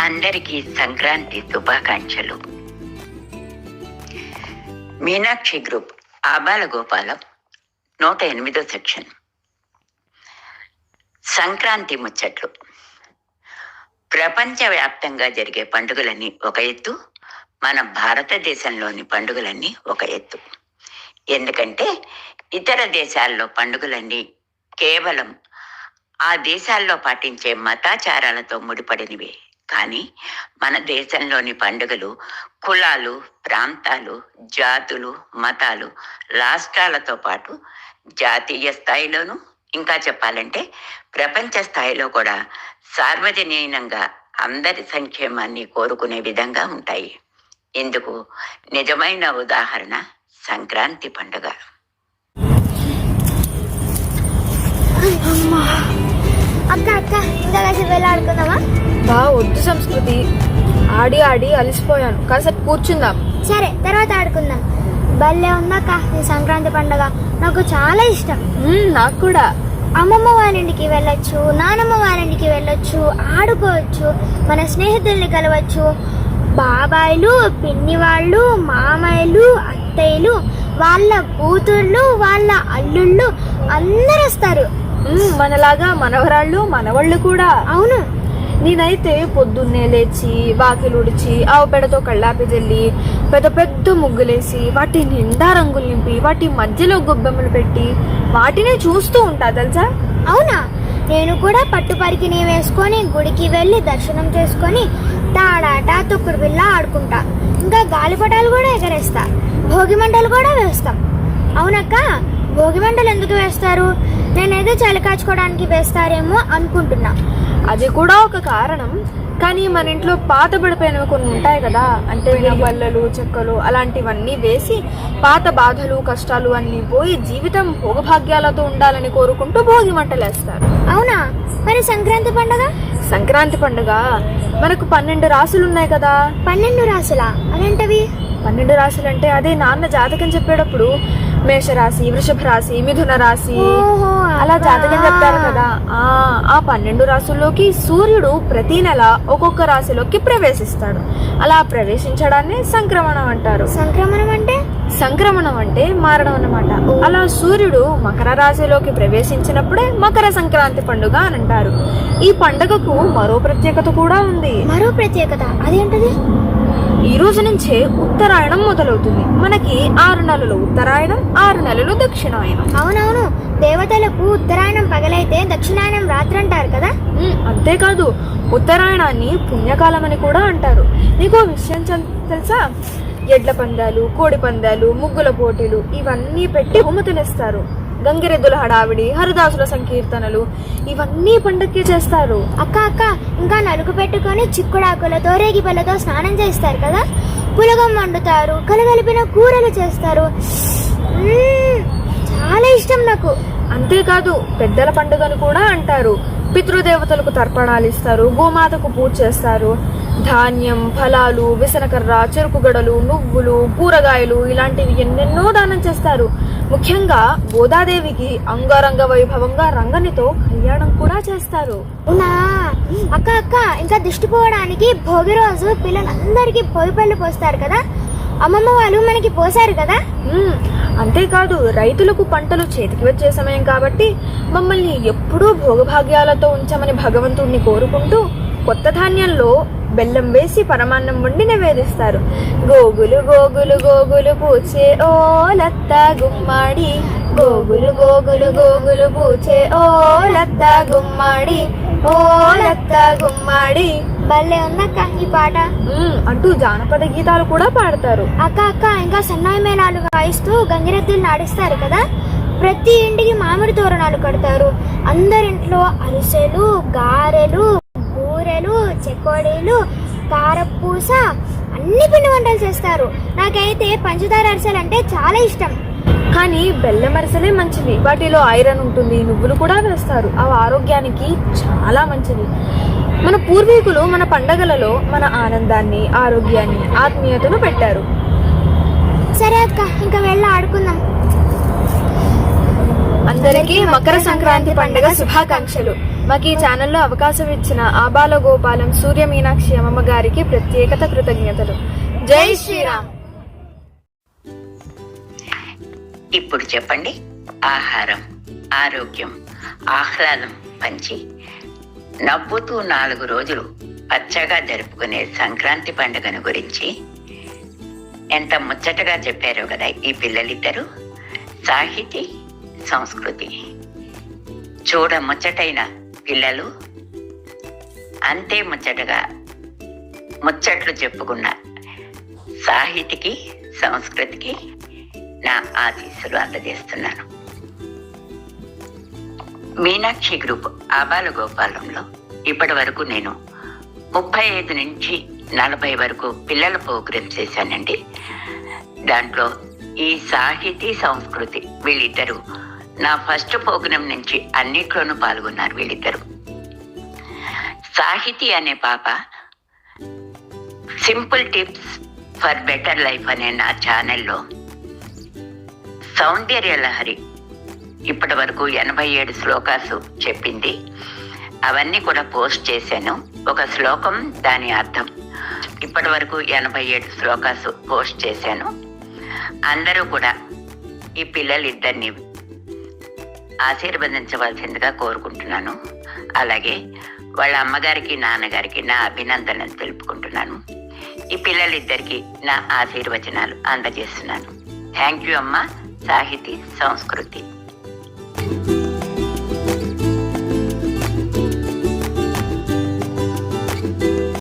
అందరికీ సంక్రాంతి శుభాకాంక్షలు. మీనాక్షి గ్రూప్ ఆబాల గోపాలం 108వ సెక్షన్. సంక్రాంతి ముచ్చట్లు. ప్రపంచవ్యాప్తంగా జరిగే పండుగలన్నీ ఒక ఎత్తు, మన భారతదేశంలోని పండుగలన్నీ ఒక ఎత్తు. ఎందుకంటే ఇతర దేశాల్లో పండుగలన్నీ కేవలం ఆ దేశాల్లో పాటించే మతాచారాలతో ముడిపడినవే. కానీ మన దేశంలోని పండుగలు కులాలు, ప్రాంతాలు, జాతులు, మతాలు, రాష్ట్రాలతో పాటు జాతీయ స్థాయిలోనూ, ఇంకా చెప్పాలంటే ప్రపంచ స్థాయిలో కూడా సార్వజనీనంగా అందరి సంక్షేమాన్ని కోరుకునే విధంగా ఉంటాయి. ఇందుకు నిజమైన ఉదాహరణ సంక్రాంతి పండుగ. అక్క అక్క ఇంకా కాసేపు వెళ్ళి ఆడుకుందామా? వద్దు సంస్కృతి, ఆడి ఆడి అలసిపోయాను, కాసేపు కూర్చుందాం. సరే, తర్వాత ఆడుకుందాం. భలే ఉందక్క ఈ సంక్రాంతి పండుగ, నాకు చాలా ఇష్టం. నాకు కూడా. అమ్మమ్మ వాళ్ళింటికి వెళ్ళొచ్చు, నానమ్మ వాళ్ళింటికి వెళ్ళొచ్చు, ఆడుకోవచ్చు, మన స్నేహితుల్ని కలవచ్చు. బాబాయిలు, పిన్ని వాళ్ళు, మామయ్యలు, అత్తయ్యలు, వాళ్ళ కూతుర్లు, వాళ్ళ అల్లుళ్ళు అందరు వస్తారు. మనలాగా మనవరాళ్ళు, మనవాళ్ళు కూడా. అవును. నేనైతే పొద్దున్నే లేచి వాకిలు ఉడిచి ఆవు పెడతో కళ్ళాపి జల్లి పెద్ద పెద్ద ముగ్గులేసి వాటి నిండా రంగులు నింపి వాటి మధ్యలో గొబ్బెమ్మలు పెట్టి వాటినే చూస్తూ ఉంటా తెలుసా. అవునా? నేను కూడా పట్టు పరికిని వేసుకొని గుడికి వెళ్ళి దర్శనం చేసుకొని తాడాట, తొక్కుడు బిళ్ళ ఆడుకుంటా. ఇంకా గాలిపటాలు కూడా ఎగరేస్తా, భోగి మంటలు కూడా వేస్తాం. అవునక్క, భోగి మంటలు ఎందుకు వేస్తారు? నేనైతే చలి కాచుకోవడానికి వేస్తారేమో అనుకుంటున్నా. అది కూడా ఒక కారణం. కానీ మన ఇంట్లో పాత పడిపోయినవి కొన్ని ఉంటాయి కదా, అంటే బల్లలు, చెక్కలు అలాంటివన్నీ వేసి పాత బాధలు, కష్టాలు అన్ని పోయి జీవితం భోగభాగ్యాలతో ఉండాలని కోరుకుంటూ భోగి మంటలు వేస్తారు. అవునా? మరి సంక్రాంతి పండుగ? సంక్రాంతి పండుగ మనకు 12 రాసులు ఉన్నాయి కదా. 12 రాసులా? అదేంటవి? 12 రాశులు అంటే అదే నాన్న జాతకం చెప్పేటప్పుడు మేషరాశి, వృషభ రాశి, మిథున రాశి అలా జాతకం చెప్తారు కదా. ఆ 12 రాశుల్లోకి సూర్యుడు ప్రతి నెల ఒక్కొక్క రాశిలోకి ప్రవేశిస్తాడు. అలా ప్రవేశించడాన్ని సంక్రమణం అంటారు. సంక్రమణం అంటే మారడం అన్నమాట. అలా సూర్యుడు మకర రాశిలోకి ప్రవేశించినప్పుడే మకర సంక్రాంతి పండుగ అని అంటారు. ఈ పండుగకు మరో ప్రత్యేకత కూడా ఉంది. మరో ప్రత్యేకత అదేంటది? ఈ రోజు నుంచే ఉత్తరాయణం మొదలవుతుంది. మనకి 6 నెలలు ఉత్తరాయణం, 6 నెలలు దక్షిణాయనం. అవునవును, దేవతలకు ఉత్తరాయణం పగలైతే దక్షిణాయనం రాత్రి అంటారు కదా. అంతేకాదు, ఉత్తరాయణాన్ని పుణ్యకాలం అని కూడా అంటారు. నీకో విషయం తెలుసా? ఎడ్ల పందాలు, కోడి పందాలు, ముగ్గుల పోటీలు ఇవన్నీ పెట్టి బహుమతులిస్తారు. గంగిరెద్దుల హడావిడి, హరిదాసుల సంకీర్తనలు ఇవన్నీ పండక్కి చేస్తారు. అక్క అక్క, ఇంకా నలుగు పెట్టుకొని చిక్కుడాకులతో, రేగిపళ్ళతో స్నానం చేస్తారు కదా. పులగం వండుతారు, కలగలిపిన కూరలు చేస్తారు. చాలా ఇష్టం నాకు. అంతేకాదు, పెద్దల పండుగను కూడా అంటారు. పితృదేవతలకు తర్పణాలు ఇస్తారు, గోమాతకు పూజ చేస్తారు. ధాన్యం, ఫలాలు, విసనకర్ర, చెరుకు గడలు, నువ్వులు, కూరగాయలు ఇలాంటివి ఎన్నెన్నో దానం చేస్తారు. ముఖ్యంగా గోదాదేవికి అంగరంగ వైభవంగా రంగనితో కళ్యాణం కూడా చేస్తారు. అవునా? అక్క అక్క, ఇంకా దిష్టి పోవడానికి భోగి రోజు పిల్లలందరికీ భోగి పళ్ళు పోస్తారు కదా. అమ్మమ్మ వాళ్ళు మనకి పోసారు కదా. అంతేకాదు, రైతులకు పంటలు చేతికి వచ్చే సమయం కాబట్టి మమ్మల్ని ఎప్పుడూ భోగభాగ్యాలతో ఉంచమని భగవంతుడిని కోరుకుంటూ కొత్త ధాన్యంలో బెల్లం వేసి పరమాన్నం వండి నివేదిస్తారు. గోగులు గోగులు గోగులు పూచే ఓ లత్త గుమ్మాడి, గోగులు గోగులు గోగులు పూచే ఓ లత్త గుమ్మాడి, ఓ లత్త గుమ్మాడి. భలే ఉందక్క ఈ పాట అంటూ జానపద గీతాలు కూడా పాడతారు. అక్క అక్క, ఇంకా సన్నాయి మేళాలు వాయిస్తూ గంగిరెద్దులు నాడిస్తారు కదా. ప్రతి ఇంటికి మామిడి తోరణాలు కడతారు. అందరింట్లో అరిసెలు, గారెలు, బూరెలు, చెకోడీలు, కారపూస అన్ని పిండి వంటలు చేస్తారు. నాకైతే పంచదార అరిసెలు అంటే చాలా ఇష్టం. కానీ బెల్లం అరిసెలే మంచివి. వాటిలో ఐరన్ ఉంటుంది, నువ్వులు కూడా వేస్తారు. అవి ఆరోగ్యానికి చాలా మంచిది. మన పూర్వీకులు మన పండగలలో మన ఆనందాన్ని, ఆరోగ్యాన్ని, ఆత్మీయతను పెట్టారు. సరే అక్క, ఇంకా వెళ్ళి ఆడుకుందాం. అందరికీ మకర సంక్రాంతి పండుగ శుభాకాంక్షలు. మాకు ఈ ఛానల్లో అవకాశం ఇచ్చిన ఆబాల గోపాలం సూర్య మీనాక్షి అమ్మమ్మ గారికి ప్రత్యేకత కృతజ్ఞతలు. జై శ్రీరామ్. ఇప్పుడు చెప్పండి, ఆహారం, ఆరోగ్యం, ఆహ్లాదం పంచి నవ్వుతూ 4 రోజులు పచ్చగా జరుపుకునే సంక్రాంతి పండుగను గురించి ఎంత ముచ్చటగా చెప్పారో కదా ఈ పిల్లలిద్దరూ. సాహితీ, సంస్కృతి చూడ ముచ్చటైన పిల్లలు, అంతే ముచ్చటగా ముచ్చట్లు చెప్పుకున్న సాహితికి, సంస్కృతికి నా ఆశీస్సులు అందజేస్తున్నాను. మీనాక్షి గ్రూప్ ఆబాల గోపాలంలో ఇప్పటి వరకు నేను 35 నుంచి 40 వరకు పిల్లల ప్రోగ్రామ్ చేశానండి. దాంట్లో ఈ సాహితీ, సంస్కృతి వీళ్ళిద్దరూ నా ఫస్ట్ ప్రోగ్రాం నుంచి అన్నిట్లోనూ పాల్గొన్నారు వీళ్ళిద్దరూ. సాహితీ అనే పాప simple tips for better life అనే నా ఛానల్లో సౌందర్య లహరి ఇప్పటి వరకు 87 శ్లోకాలు చెప్పింది. అవన్నీ కూడా పోస్ట్ చేశాను. ఒక శ్లోకం, దాని అర్థం. ఇప్పటి వరకు 87 శ్లోకాలు పోస్ట్ చేశాను. అందరూ కూడా ఈ పిల్లలిద్దరిని ఆశీర్వదించవలసిందిగా కోరుకుంటున్నాను. అలాగే వాళ్ళ అమ్మగారికి, నాన్నగారికి నా అభినందనలు తెలుపుకుంటున్నాను. ఈ పిల్లలిద్దరికి నా ఆశీర్వచనాలు అందజేస్తున్నాను. థ్యాంక్ యూ అమ్మా. సాహితీ, సంస్కృతి.